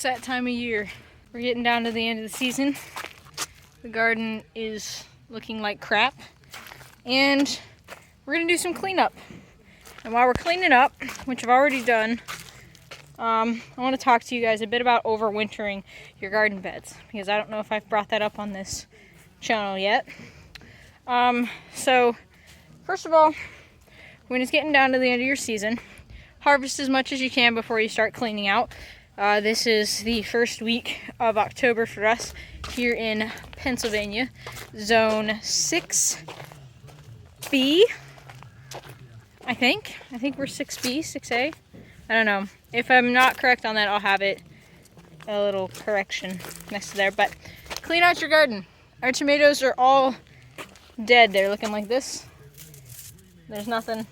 It's that time of year. We're getting down to the end of the season. The garden is looking like crap. And we're gonna do some cleanup. And while we're cleaning up, which I've already done, I want to talk to you guys a bit about overwintering your garden beds, because I don't know if I've brought that up on this channel yet. So first of all, when it's getting down to the end of your season, harvest as much as you can before you start cleaning out. This is the first week of October for us here in Pennsylvania, zone 6B, I think we're 6B, 6A, I don't know. If I'm not correct on that, I'll have it a little correction next to there, but clean out your garden. Our tomatoes are all dead. They're looking like this. There's nothing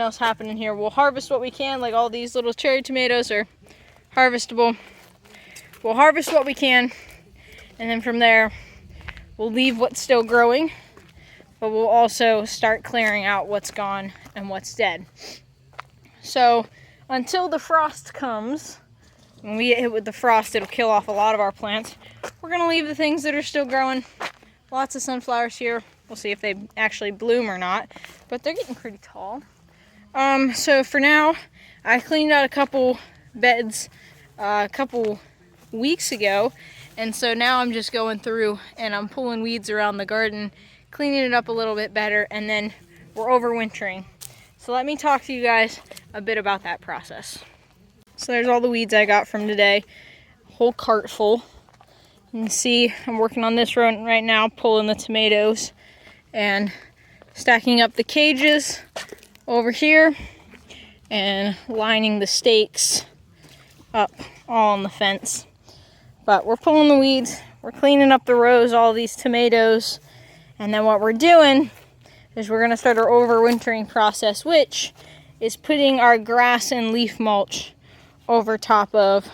else happening here. We'll harvest what we can, like all these little cherry tomatoes are harvestable. We'll harvest what we can, and then from there, we'll leave what's still growing, but we'll also start clearing out what's gone and what's dead. So until the frost comes, when we get hit with the frost, it'll kill off a lot of our plants. We're gonna leave the things that are still growing. Lots of sunflowers here. We'll see if they actually bloom or not, but they're getting pretty tall. So for now, I cleaned out a couple beds a couple weeks ago, and so now I'm just going through and I'm pulling weeds around the garden, cleaning it up a little bit better, and then we're overwintering. So let me talk to you guys a bit about that process. So there's all the weeds I got from today, whole cart full. You can see I'm working on this row right now, pulling the tomatoes and stacking up the cages over here and lining the stakes up all on the fence. But we're pulling the weeds, we're cleaning up the rows, all these tomatoes, and then what we're doing is we're gonna start our overwintering process, which is putting our grass and leaf mulch over top of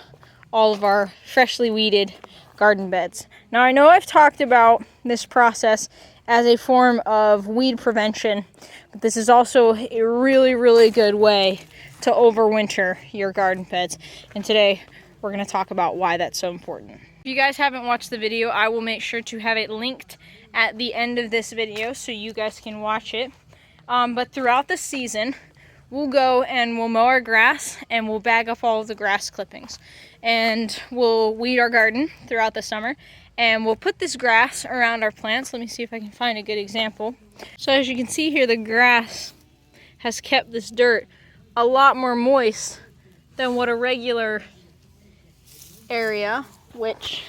all of our freshly weeded garden beds. Now I know I've talked about this process as a form of weed prevention, but this is also a really, really good way to overwinter your garden beds. And today we're going to talk about why that's so important. If you guys haven't watched the video, I will make sure to have it linked at the end of this video so you guys can watch it. But throughout the season, we'll go and we'll mow our grass and we'll bag up all of the grass clippings. And we'll weed our garden throughout the summer. And we'll put this grass around our plants. Let me see if I can find a good example. So as you can see here, the grass has kept this dirt a lot more moist than what a regular area, which,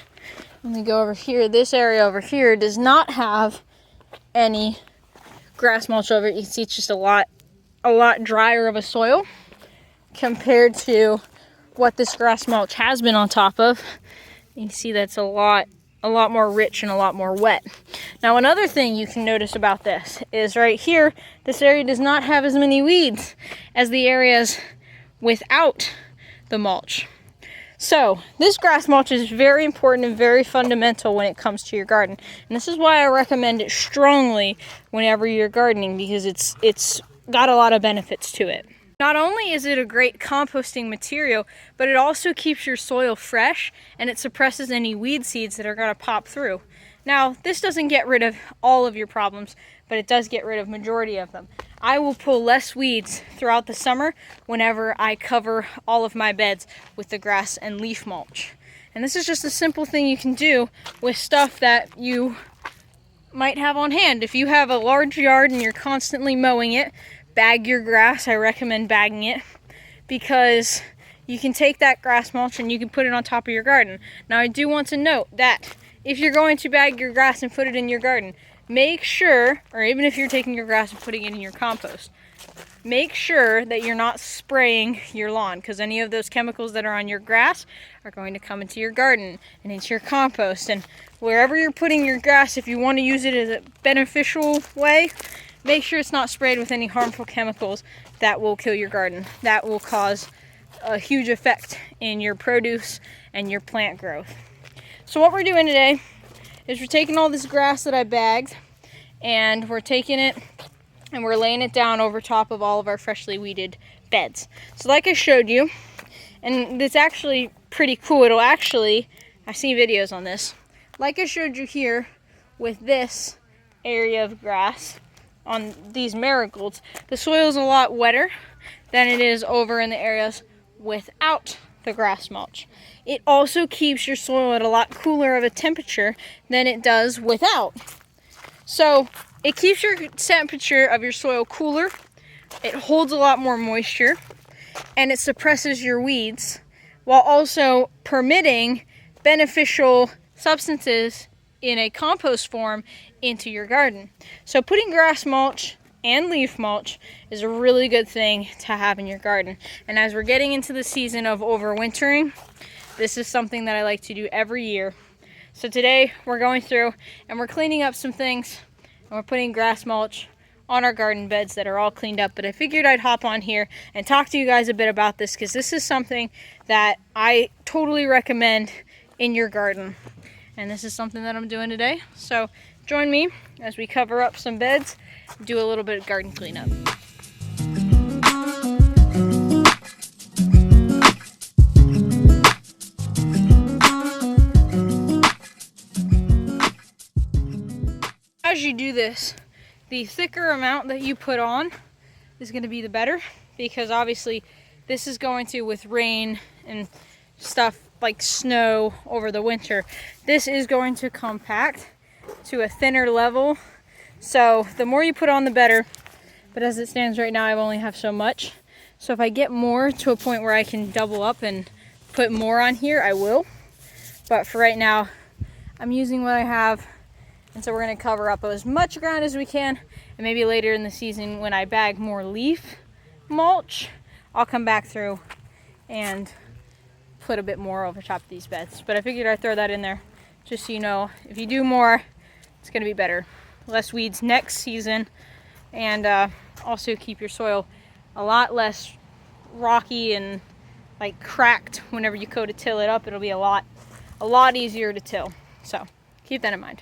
let me go over here, this area over here does not have any grass mulch over it. You can see it's just a lot drier of a soil compared to what this grass mulch has been on top of. You can see that's a lot more rich and a lot more wet. Now another thing you can notice about this is right here, this area does not have as many weeds as the areas without the mulch. So this grass mulch is very important and very fundamental when it comes to your garden. And this is why I recommend it strongly whenever you're gardening, because it's got a lot of benefits to it. Not only is it a great composting material, but it also keeps your soil fresh and it suppresses any weed seeds that are going to pop through. Now, this doesn't get rid of all of your problems, but it does get rid of majority of them. I will pull less weeds throughout the summer whenever I cover all of my beds with the grass and leaf mulch. And this is just a simple thing you can do with stuff that you might have on hand. If you have a large yard and you're constantly mowing it, bag your grass. I recommend bagging it because you can take that grass mulch and you can put it on top of your garden. Now I do want to note that if you're going to bag your grass and put it in your garden, make sure, or even if you're taking your grass and putting it in your compost, make sure that you're not spraying your lawn, because any of those chemicals that are on your grass are going to come into your garden and into your compost. And wherever you're putting your grass, if you want to use it as a beneficial way, make sure it's not sprayed with any harmful chemicals that will kill your garden. That will cause a huge effect in your produce and your plant growth. So what we're doing today is we're taking all this grass that I bagged and we're taking it and we're laying it down over top of all of our freshly weeded beds. So like I showed you, And it's actually pretty cool. It'll actually, I've seen videos on this, like I showed you here with this area of grass on these marigolds, the soil is a lot wetter than it is over in the areas without the grass mulch. It also keeps your soil at a lot cooler of a temperature than it does without. So it keeps your temperature of your soil cooler, it holds a lot more moisture, and it suppresses your weeds while also permitting beneficial substances in a compost form into your garden. So putting grass mulch and leaf mulch is a really good thing to have in your garden. And as we're getting into the season of overwintering, this is something that I like to do every year. So today we're going through and we're cleaning up some things, and we're putting grass mulch on our garden beds that are all cleaned up. But I figured I'd hop on here and talk to you guys a bit about this, because this is something that I totally recommend in your garden. And this is something that I'm doing today. So join me as we cover up some beds, do a little bit of garden cleanup. As you do this, the thicker amount that you put on is going to be the better, because obviously this is going to, with rain and stuff like snow over the winter, this is going to compact to a thinner level. So the more you put on, the better. But as it stands right now, I only have so much. So if I get more to a point where I can double up and put more on here, I will. But for right now, I'm using what I have. And so we're going to cover up as much ground as we can. And maybe later in the season, when I bag more leaf mulch, I'll come back through and put a bit more over top of these beds. But I figured I'd throw that in there just so you know, if you do more, it's going to be better. Less weeds next season, and also keep your soil a lot less rocky and like cracked. Whenever you go to till it up, it'll be a lot easier to till. So keep that in mind.